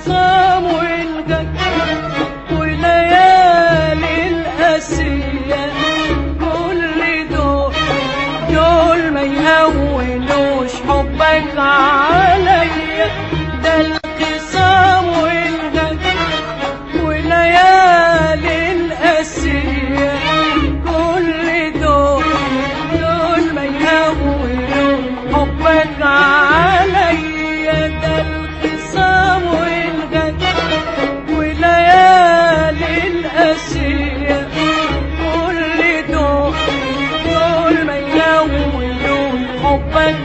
الخصام والجد وليالي القاسية، كل دول ما يهونوش حبك عليا. ده الخصام والجد وليالي القاسية، كل دول ما يهونوش حبك عليا. ده الخصام والجد وليالي القاسية، كل دول ما يهونوش حبك